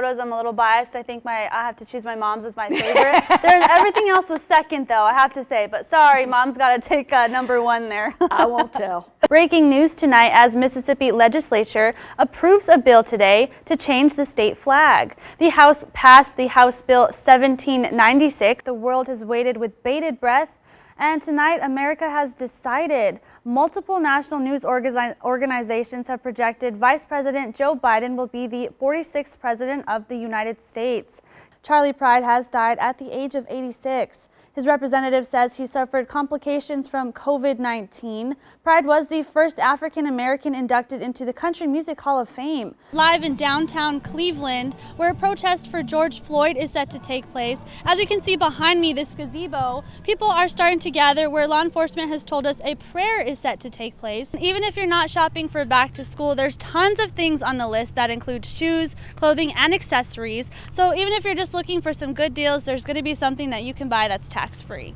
I'm a little biased. I think I have to choose my mom's as my favorite. Everything else was second, though, I have to say. But sorry, mom's got to take number one there. I won't tell. Breaking news tonight as Mississippi legislature approves a bill today to change the state flag. The House passed the House Bill 1796. The world has waited with bated breath. And tonight, America has decided. Multiple national news organizations have projected Vice President Joe Biden will be the 46th President of the United States. Charlie Pride has died at the age of 86. His representative says he suffered complications from COVID-19. Pride was the first African-American inducted into the Country Music Hall of Fame. Live in downtown Cleveland, where a protest for George Floyd is set to take place. As you can see behind me, this gazebo, people are starting to gather where law enforcement has told us a prayer is set to take place. Even if you're not shopping for back to school, there's tons of things on the list that include shoes, clothing, and accessories. So even if you're just looking for some good deals, there's going to be something that you can buy that's tax-free.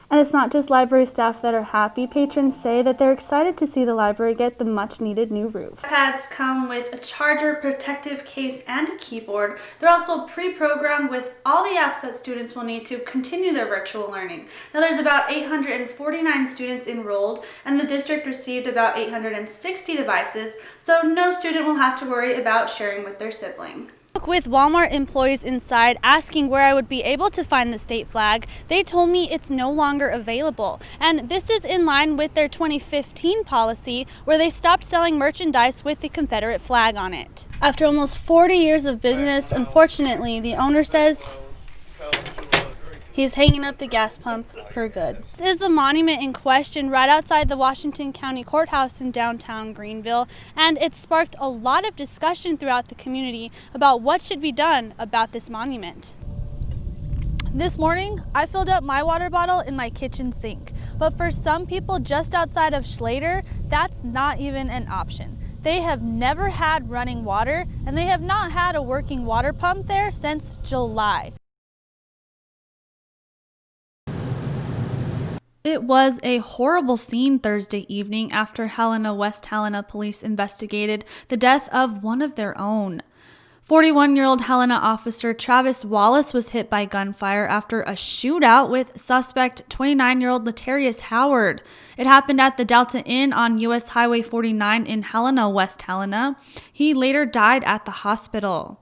And it's not just library staff that are happy. Patrons say that they're excited to see the library get the much-needed new roof. iPads come with a charger, protective case, and a keyboard. They're also pre-programmed with all the apps that students will need to continue their virtual learning. Now there's about 849 students enrolled, and the district received about 860 devices, so no student will have to worry about sharing with their sibling. With Walmart employees inside asking where I would be able to find the state flag, they told me it's no longer available. And this is in line with their 2015 policy where they stopped selling merchandise with the Confederate flag on it. After almost 40 years of business, unfortunately, the owner says he's hanging up the gas pump for good. This is the monument in question right outside the Washington County Courthouse in downtown Greenville, and it sparked a lot of discussion throughout the community about what should be done about this monument. This morning, I filled up my water bottle in my kitchen sink, but for some people just outside of Schlater, that's not even an option. They have never had running water, and they have not had a working water pump there since July. It was a horrible scene Thursday evening after Helena, West Helena police investigated the death of one of their own. 41-year-old Helena officer Travis Wallace was hit by gunfire after a shootout with suspect 29-year-old Latarius Howard. It happened at the Delta Inn on U.S. Highway 49 in Helena, West Helena. He later died at the hospital.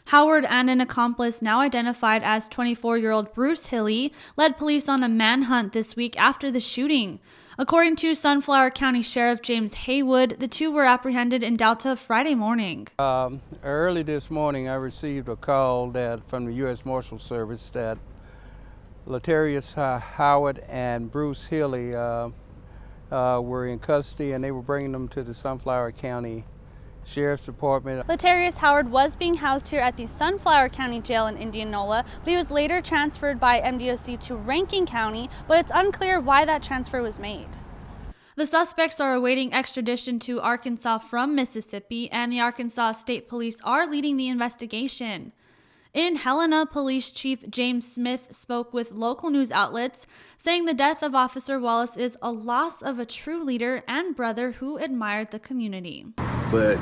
Howard and an accomplice, now identified as 24-year-old Bruce Hilly, led police on a manhunt this week after the shooting. According to Sunflower County Sheriff James Haywood, the two were apprehended in Delta Friday morning. Early this morning, I received a call from the U.S. Marshal Service that Latarius Howard and Bruce Hilly were in custody, and they were bringing them to the Sunflower County Sheriff's Department. Latarius Howard was being housed here at the Sunflower County Jail in Indianola, but he was later transferred by MDOC to Rankin County, but it's unclear why that transfer was made. The suspects are awaiting extradition to Arkansas from Mississippi, and the Arkansas State Police are leading the investigation. In Helena, Police Chief James Smith spoke with local news outlets, saying the death of Officer Wallace is a loss of a true leader and brother who admired the community. But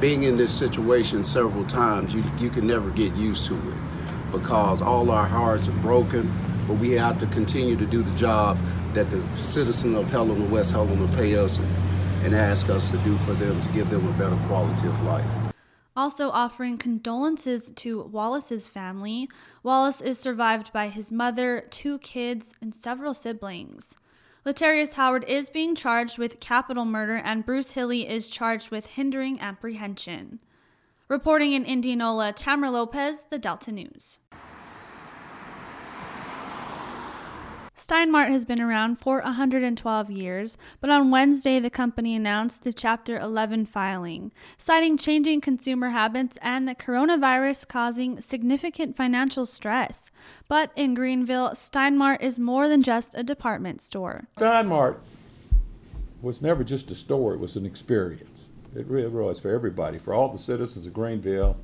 being in this situation several times, you can never get used to it because all our hearts are broken, but we have to continue to do the job that the citizens of Helena, West Helena pay us and ask us to do for them to give them a better quality of life. Also offering condolences to Wallace's family. Wallace is survived by his mother, 2 kids, and several siblings. Latarius Howard is being charged with capital murder, and Bruce Hilly is charged with hindering apprehension. Reporting in Indianola, Tamara Lopez, the Delta News. Steinmart has been around for 112 years, but on Wednesday the company announced the Chapter 11 filing, citing changing consumer habits and the coronavirus causing significant financial stress. But in Greenville, Steinmart is more than just a department store. Steinmart was never just a store, it was an experience. It really was for everybody, for all the citizens of Greenville,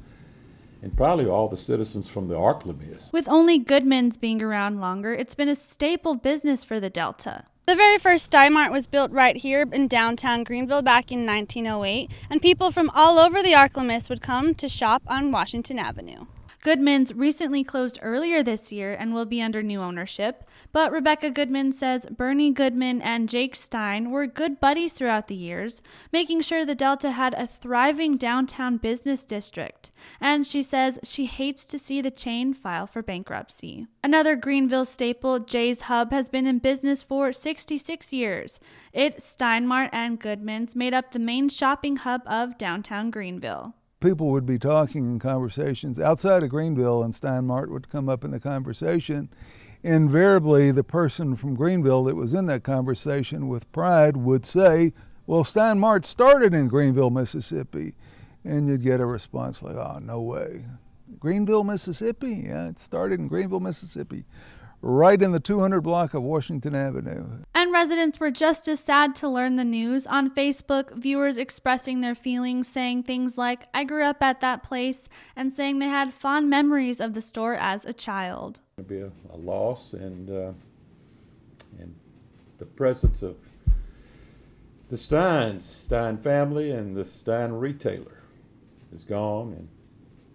and probably all the citizens from the ArkLaMiss. With only Goodman's being around longer, it's been a staple business for the Delta. The very first Steinmart was built right here in downtown Greenville back in 1908, and people from all over the Arklamis would come to shop on Washington Avenue. Goodman's recently closed earlier this year and will be under new ownership, but Rebecca Goodman says Bernie Goodman and Jake Stein were good buddies throughout the years, making sure the Delta had a thriving downtown business district, and she says she hates to see the chain file for bankruptcy. Another Greenville staple, Jay's Hub, has been in business for 66 years. It, Steinmart, and Goodman's made up the main shopping hub of downtown Greenville. People would be talking in conversations outside of Greenville, and Steinmart would come up in the conversation. Invariably, the person from Greenville that was in that conversation with pride would say, well, Steinmart started in Greenville, Mississippi. And you'd get a response like, oh, no way. Greenville, Mississippi? Yeah, it started in Greenville, Mississippi, right in the 200 block of Washington Avenue. And residents were just as sad to learn the news. On Facebook, viewers expressing their feelings, saying things like, I grew up at that place, and saying they had fond memories of the store as a child. It'll be a loss, and the presence of the Stein family and the Stein retailer is gone, and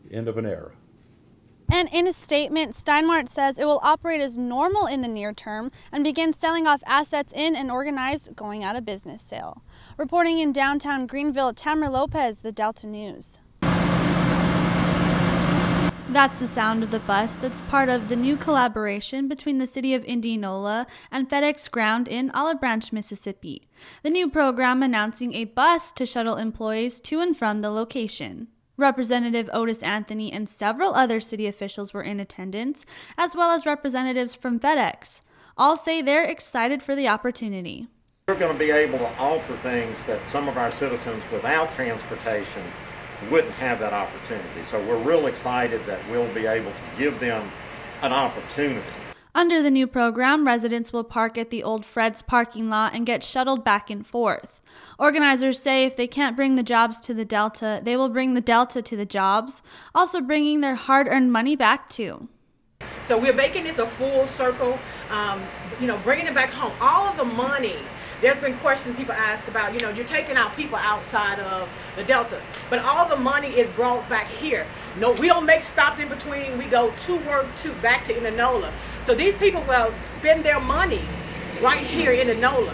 the end of an era. And in a statement, Steinmart says it will operate as normal in the near term and begin selling off assets in an organized going out of business sale. Reporting in downtown Greenville, Tamara Lopez, the Delta News. That's the sound of the bus that's part of the new collaboration between the city of Indianola and FedEx Ground in Olive Branch, Mississippi. The new program announcing a bus to shuttle employees to and from the location. Representative Otis Anthony and several other city officials were in attendance, as well as representatives from FedEx. All say they're excited for the opportunity. We're going to be able to offer things that some of our citizens without transportation wouldn't have that opportunity. So we're real excited that we'll be able to give them an opportunity. Under the new program, residents will park at the old Fred's parking lot and get shuttled back and forth. Organizers say if they can't bring the jobs to the Delta, they will bring the Delta to the jobs, also bringing their hard-earned money back too. So we're making this a full circle, bringing it back home. All of the money, there's been questions people ask about, you're taking out people outside of the Delta, but all the money is brought back here. No, we don't make stops in between. We go to work, back to Indianola. So these people will spend their money right here in Indianola.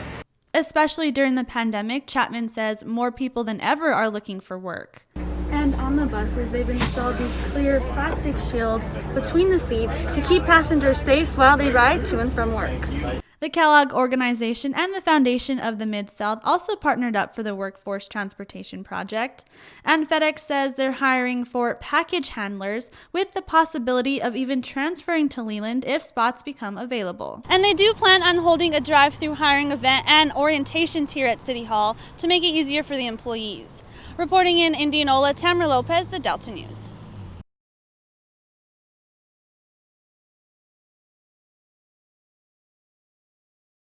Especially during the pandemic, Chapman says more people than ever are looking for work. And on the buses, they've installed these clear plastic shields between the seats to keep passengers safe while they ride to and from work. The Kellogg organization and the Foundation of the Mid-South also partnered up for the Workforce Transportation Project. And FedEx says they're hiring for package handlers with the possibility of even transferring to Leland if spots become available. And they do plan on holding a drive-through hiring event and orientations here at City Hall to make it easier for the employees. Reporting in Indianola, Tamara Lopez, the Delta News.